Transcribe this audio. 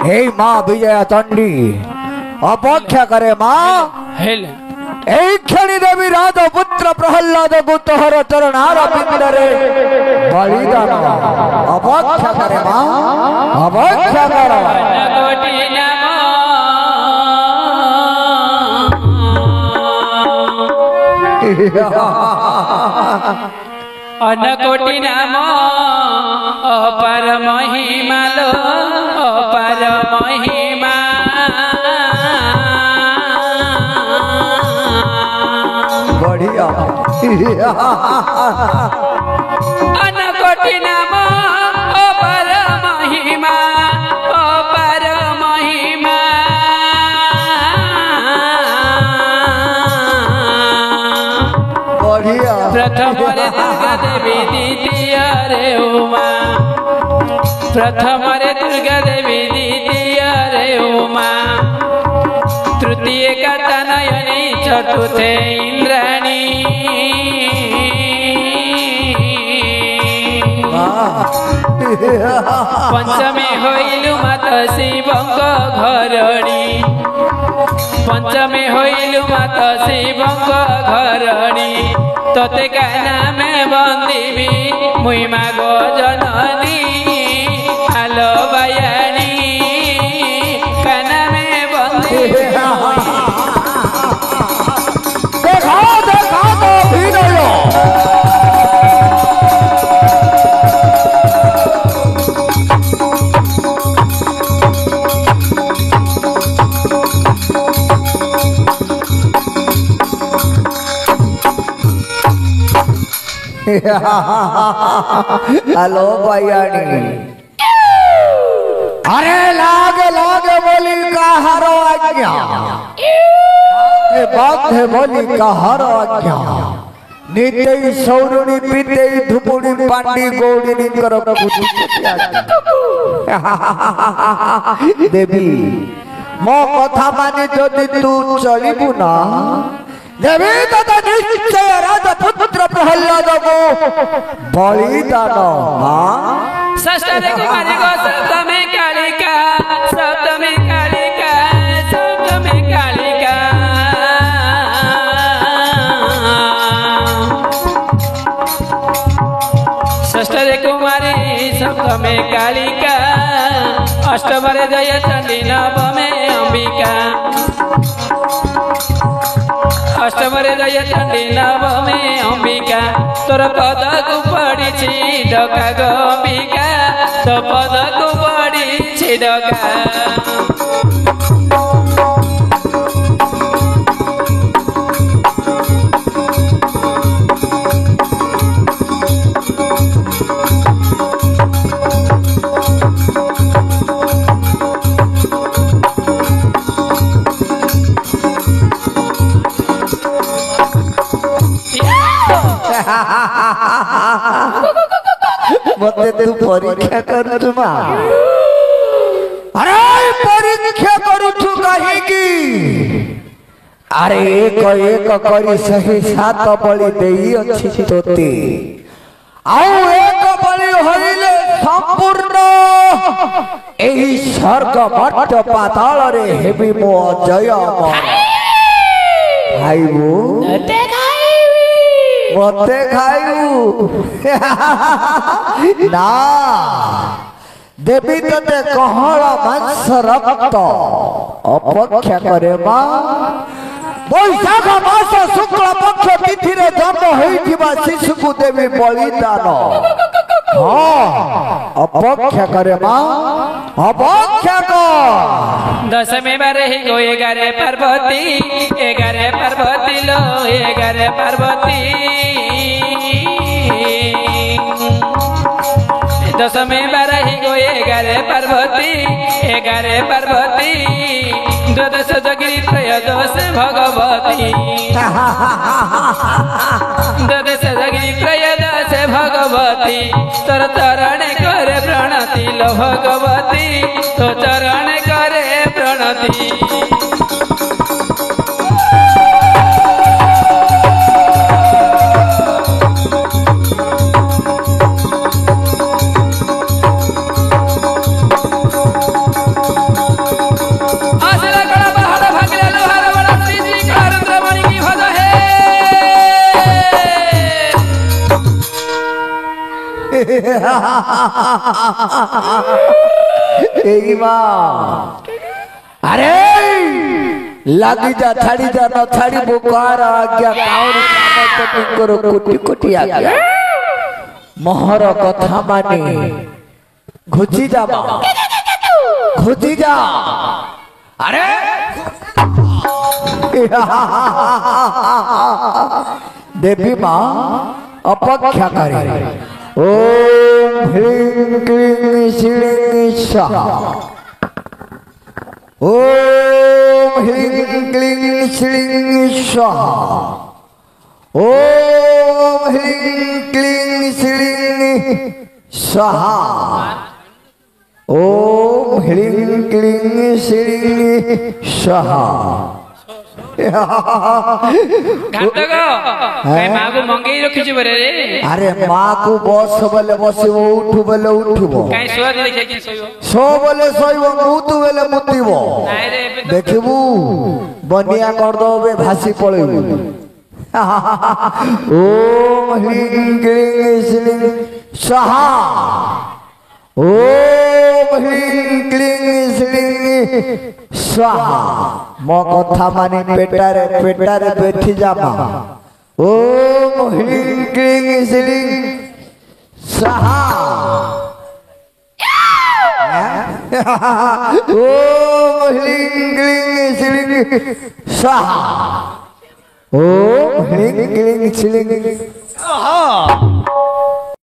हे माँ विजया चंडी अपेक्षा करे माँ क्षणी देवी राज पुत्र प्रहल्लाद को तोहर चरणार बिंदरे बलिदान अपेक्षा करे माँ अपेक्षा करो अनकोटि नाम अपार महिमा लो अपार महिमा बढ़िया अनकोटि नाम अपार महिमा अपार महिमा बढ़िया प्रथम रे दुर्गा देवी द्वितीय रे उमा प्रथम रे दुर्गा देवी द्वितीय रे उमा तृतीय का तनयनी चतुर्थे इंद्राणी पंचमे होइलु मात शिवंग घरणी पंचमे होइलु मात शिवंग घरणी तोते का नाम बंदीबी मुई मागो जननी आलो बयानी का नाम बंदीबी देखा देखा तो भी नहीं हेलो बयानी अरे लागे लागे बोली का हरो आज्ञा बात है बोली का हरो आज्ञा नित्य सौरुणी पीते धुपुड़ी पांडी गौड़ी कर देवी मो कथा माने जदि तू चलिबु ना देवी तथा निश्चय राज पुत्र प्रहल्लाद को बलिदान हाँ सस्ते कुमारी को शब्द में कालिका शब्द में कालिका शब्द में कालिका सस्ते कुमारी शब्द में कालिका अष्टभर जय चंडी नव में अंबिका अष्टभर जय चंडी नव में अंबिका तोर पद को पड़ी डका गोपिका तो पद को पड़ी डका मते तू परीक्षा करू मा अरे परीक्षा करू तू कहीं की अरे एक एक करी सही सात बलि देई अछि तोते आउ एक बलि होइले संपूर्ण एही स्वर्ग मठ पाताल रे हेबी मो जय खाइबू मते खाइबू ना देवी तते कहल मांस रक्त अपेक्षा करे मां बैशाख मास शुक्ल पक्ष तिथि रे जन्म होइथिबा शिशु को देवी बलिदान हाँ अपेक्षा करे मां अपेक्षा कर दशमी बारे ही गो 11 पार्वती 11 पार्वती लो 11 पार्वती दशमी बारे ही गो 11 पार्वती 11 पार्वती द्वादश जगिरी त्रयोदश भगवती द्वादश जगिरी त्रयोदश भगवती तोर चरण करे प्रणति लो भगवती तो चरण करे प्रणति এই মা अरे लागी जा थाड़ी जा न थाड़ी बुकार आज्ञा काउर कामत करो कोटि कोटि आज्ञा मोहर कथा माने घुची जा मां घुची जा अरे देवी मां अपेक्षा करे ओम ह्रीं क्लीं श्रीं स्वाहा ओम ह्रीं क्लीं श्रीं स्वाहा ओम ह्रीं क्लीं श्रीं स्वाहा ओम ह्रीं क्लीं श्रीं स्वाहा माँ को मंगे रखी बरे रे अरे माँ को बस बोले बसब उठू बोले उठब सो बोले शोब मुतु बोले मुतब देखबू बनिया करदे भासी पलैबू ओम ह्रीं क्लीं श्रीं स्वाहा ओम ह्रीं क्लीं श्रीं स्वाहा मो कथा मानी पेटारे बैठी जामा ओम ह्रीं क्लीं श्रीं स्वाहा ओम ह्रीं क्लीं श्रीं स्वाहा ओम ह्रीं क्लीं श्रीं स्वाहा